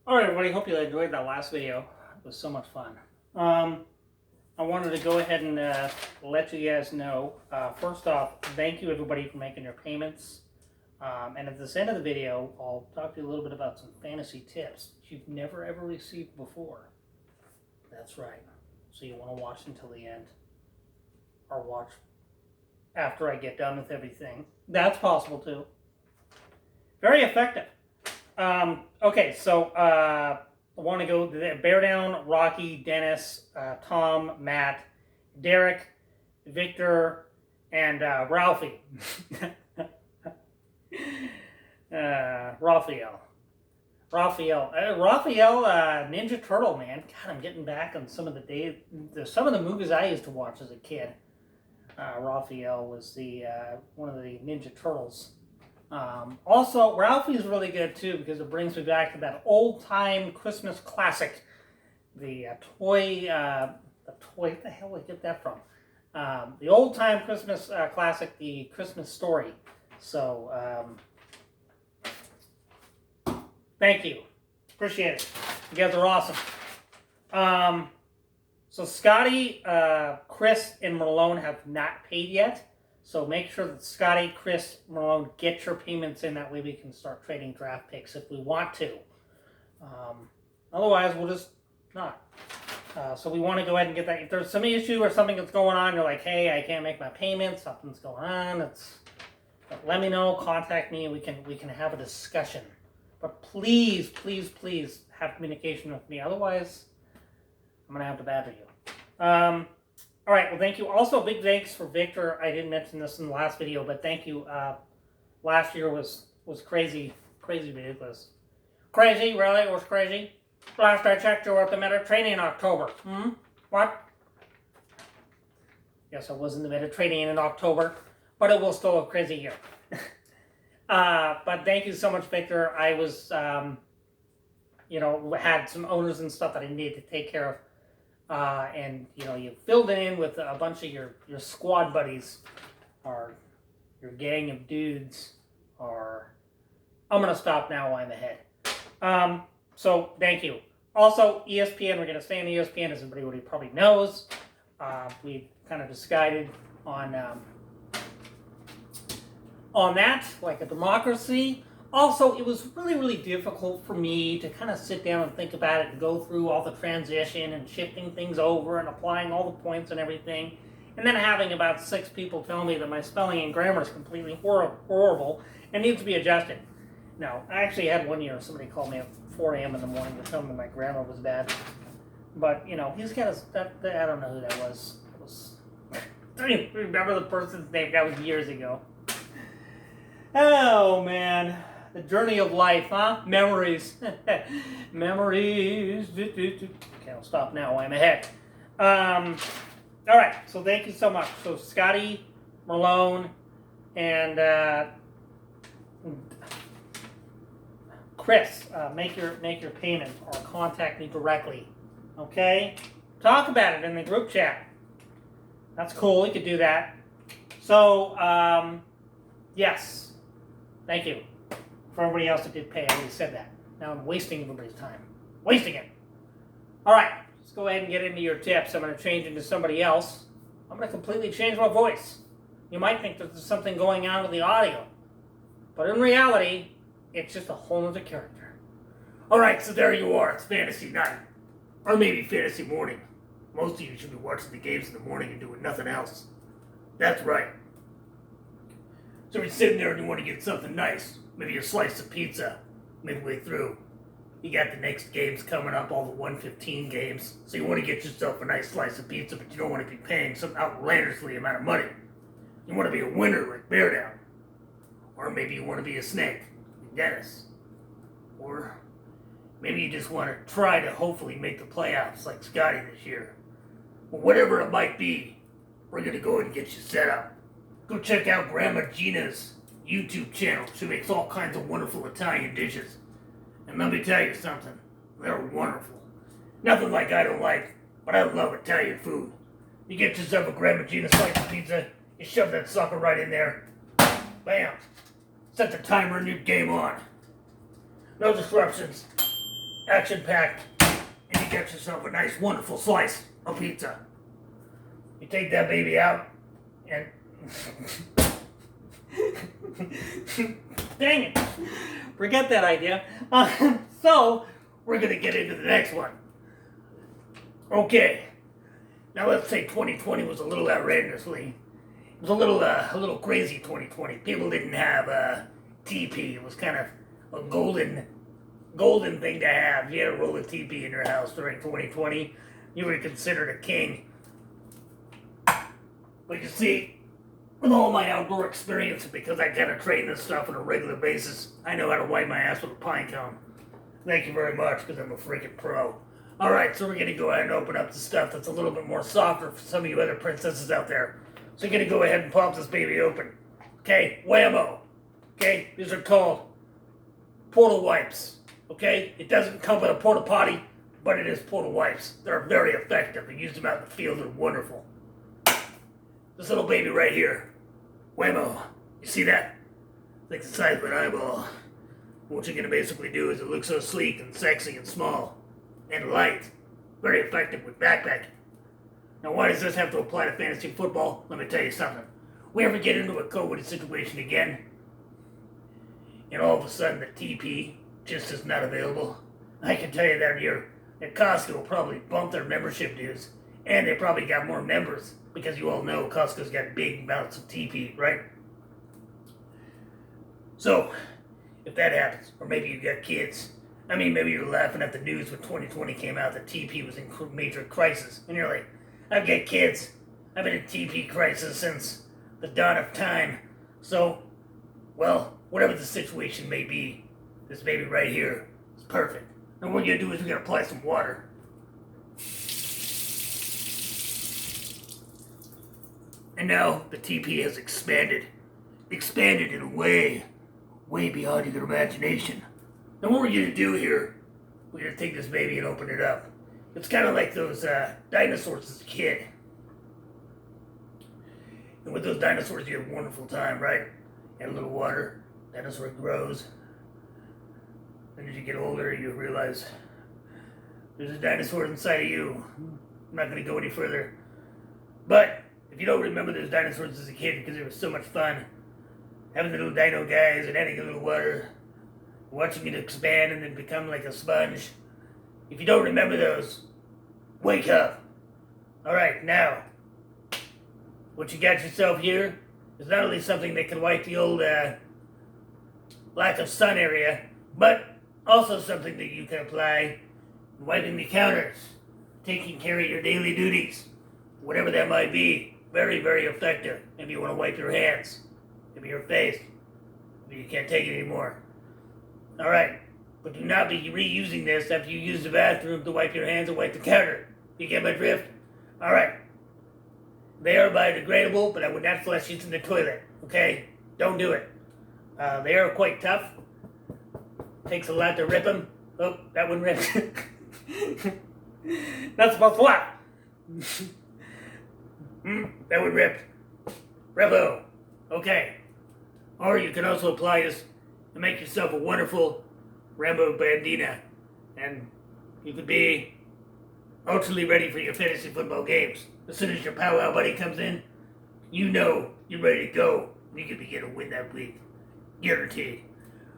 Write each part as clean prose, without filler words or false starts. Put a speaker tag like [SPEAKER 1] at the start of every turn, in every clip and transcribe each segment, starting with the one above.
[SPEAKER 1] Alright everybody, hope you enjoyed that last video. It was so much fun. I wanted to go ahead and let you guys know, first off, thank you everybody for making your payments. And at this end of the video, I'll talk to you a little bit about some fantasy tips that you've never ever received before. That's right. So you want to watch until the end. Or watch after I get done with everything. That's possible too. Very effective. Okay, so I want to go Bear Down, Rocky, Dennis, Tom, Matt, Derek, Victor, and Ralphie. Raphael. Raphael, Ninja Turtle, man. God, I'm getting back on some of the movies I used to watch as a kid. Raphael was the one of the Ninja Turtles. Also, Ralphie's really good too because it brings me back to that old-time Christmas classic. The toy, where the hell did I get that from? The old-time Christmas classic, The Christmas Story. So, thank you. Appreciate it. You guys are awesome. So Scotty, Chris, and Malone have not paid yet. So make sure that Scotty, Chris, Malone get your payments in. That way we can start trading draft picks if we want to. Otherwise, we'll just not. So we want to go ahead and get that. If there's some issue or something that's going on, you're like, hey, I can't make my payments. Something's going on. Let me know. Contact me. And we can have a discussion. But please, please, please have communication with me. Otherwise, I'm gonna have to badger you. All right, well, thank you. Also, big thanks for Victor. I didn't mention this in the last video, but thank you. Last year was crazy, crazy ridiculous. Crazy, really? It was crazy? Last I checked, you were at the Mediterranean in October. What? Yes, I was in the Mediterranean in October, but it was still a crazy year. But thank you so much, Victor. I was, had some owners and stuff that I needed to take care of. And you filled it in with a bunch of your squad buddies, or your gang of dudes, or I'm gonna stop now while I'm ahead. So thank you. Also, ESPN, we're gonna stay on ESPN, as everybody probably knows. We kind of decided on that, like a democracy. Also, it was really, really difficult for me to kind of sit down and think about it and go through all the transition and shifting things over and applying all the points and everything. And then having about 6 people tell me that my spelling and grammar is completely horrible and needs to be adjusted. Now, I actually had one year somebody called me at 4 a.m. in the morning to tell me my grammar was bad. But, he's got I don't know who that was. I don't even remember the person's name. That was years ago. Oh, man. The journey of life, huh? Memories. Memories. Okay, I'll stop now. I'm ahead. All right, so thank you so much. So Scotty, Malone, and Chris, make your payment or contact me directly. Okay? Talk about it in the group chat. That's cool. You could do that. So, yes. Thank you. For everybody else that did pay, I already said that. Now I'm wasting everybody's time. Wasting it. All right, let's go ahead and get into your tips. I'm going to change into somebody else. I'm going to completely change my voice. You might think that there's something going on with the audio. But in reality, it's just a whole other character. All right, so there you are. It's fantasy night. Or maybe fantasy morning. Most of you should be watching the games in the morning and doing nothing else. That's right. So you're sitting there and you want to get something nice. Maybe a slice of pizza midway through. You got the next games coming up, all the 115 games. So you want to get yourself a nice slice of pizza, but you don't want to be paying some outlandishly amount of money. You want to be a winner like Bear Down. Or maybe you want to be a snake like Dennis. Or maybe you just want to try to hopefully make the playoffs like Scotty this year. Well, whatever it might be, we're going to go ahead and get you set up. Go check out Grandma Gina's YouTube channel. She makes all kinds of wonderful Italian dishes. And let me tell you something, they're wonderful. Nothing like I don't like, but I love Italian food. You get yourself a Grandma Gina slice of pizza, you shove that sucker right in there. Bam. Set the timer and you game on. No disruptions. action-packed, and you get yourself a nice, wonderful slice of pizza. You take that baby out, and dang it, forget that idea. So we're gonna get into the next one. Okay, now let's say 2020 was a little outrageously. It was a little crazy 2020. People didn't have TP. It was kind of a golden thing to have. If you had a roll of TP in your house during 2020, you were considered a king. But you see, with all my outdoor experience, because I kind of train this stuff on a regular basis, I know how to wipe my ass with a pine cone. Thank you very much, because I'm a freaking pro. Alright, so we're going to go ahead and open up the stuff that's a little bit more softer for some of you other princesses out there. So you're going to go ahead and pop this baby open. Okay, whammo. Okay, these are called portal wipes. Okay, it doesn't come with a porta potty, but it is portal wipes. They're very effective. They use them out in the field. They're wonderful. This little baby right here, whammo. You see that? It's like the size of an eyeball. What you're going to basically do is it looks so sleek and sexy and small and light. Very effective with backpacking. Now, why does this have to apply to fantasy football? Let me tell you something. We ever get into a COVID situation again, and all of a sudden the TP just is not available, I can tell you that here at Costco will probably bump their membership dues, and they probably got more members, because you all know Costco's got big amounts of TP, right? So, if that happens, or maybe you got kids, I mean, maybe you're laughing at the news when 2020 came out that TP was in major crisis, and you're like, I've got kids. I've been in TP crisis since the dawn of time. So, well, whatever the situation may be, this baby right here is perfect. And what you're gonna do is we're gonna apply some water. And now the TP has expanded in a way beyond your imagination. Now what we're gonna do here, we're gonna take this baby and open it up. It's kind of like those dinosaurs as a kid. And with those dinosaurs, you have a wonderful time, right? Add a little water, dinosaur grows. And as you get older, you realize there's a dinosaur inside of you. I'm not going to go any further. But if you don't remember those dinosaurs as a kid because it was so much fun, having the little dino guys and adding a little water, watching it expand and then become like a sponge. If you don't remember those, wake up. Alright, now, what you got yourself here is not only something that can wipe the old lack of sun area, but also something that you can apply wiping the counters, taking care of your daily duties, whatever that might be. Very, very effective. Maybe you want to wipe your hands, maybe your face, maybe you can't take it anymore. Alright. But do not be reusing this after you use the bathroom to wipe your hands and wipe the counter. You get my drift? Alright. They are biodegradable, but I would not flush these in the toilet. Okay? Don't do it. They are quite tough. Takes a lot to rip them. Oh, that one ripped. Not supposed to what? That one ripped. Bravo. Okay. Or you can also apply this and make yourself a wonderful Rambo bandana, and you could be ultimately ready for your fantasy football games. As soon as your powwow buddy comes in, you know you're ready to go. You could begin to win that week. Guaranteed.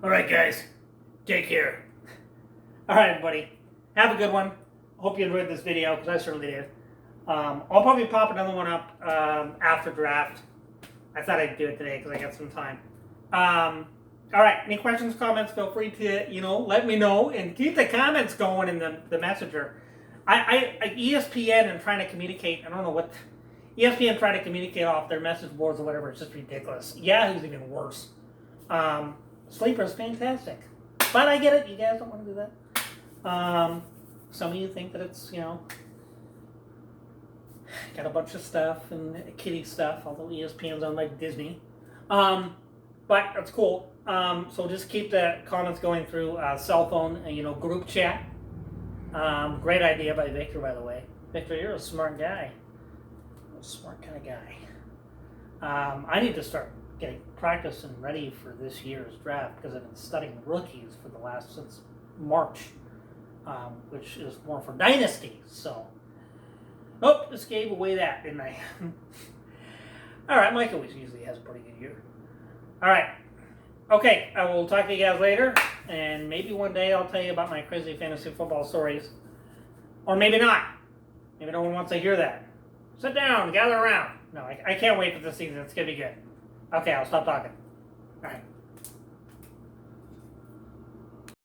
[SPEAKER 1] Alright guys, take care. Alright everybody, have a good one. Hope you enjoyed this video, because I certainly did. I'll probably pop another one up after draft. I thought I'd do it today because I got some time. Alright, any questions, comments, feel free to, let me know. And keep the comments going in the messenger. ESPN and trying to communicate, I don't know what, ESPN trying to communicate off their message boards or whatever, it's just ridiculous. Yahoo's even worse. Sleeper's fantastic. But I get it, you guys don't want to do that. Some of you think that it's, got a bunch of stuff and kiddie stuff, although ESPN's owned by Disney. But that's cool. So just keep the comments going through cell phone, group chat. Great idea by Victor, by the way. Victor, you're a smart guy. A smart kind of guy. I need to start getting practice and ready for this year's draft because I've been studying rookies for since March. which is more for dynasty. So, oh, just gave away that, didn't I? All right, Mike always usually has a pretty good year. All right. Okay, I will talk to you guys later, and maybe one day I'll tell you about my crazy fantasy football stories. Or maybe not. Maybe no one wants to hear that. Sit down, gather around. No, I can't wait for this season. It's going to be good. Okay, I'll stop talking. All right.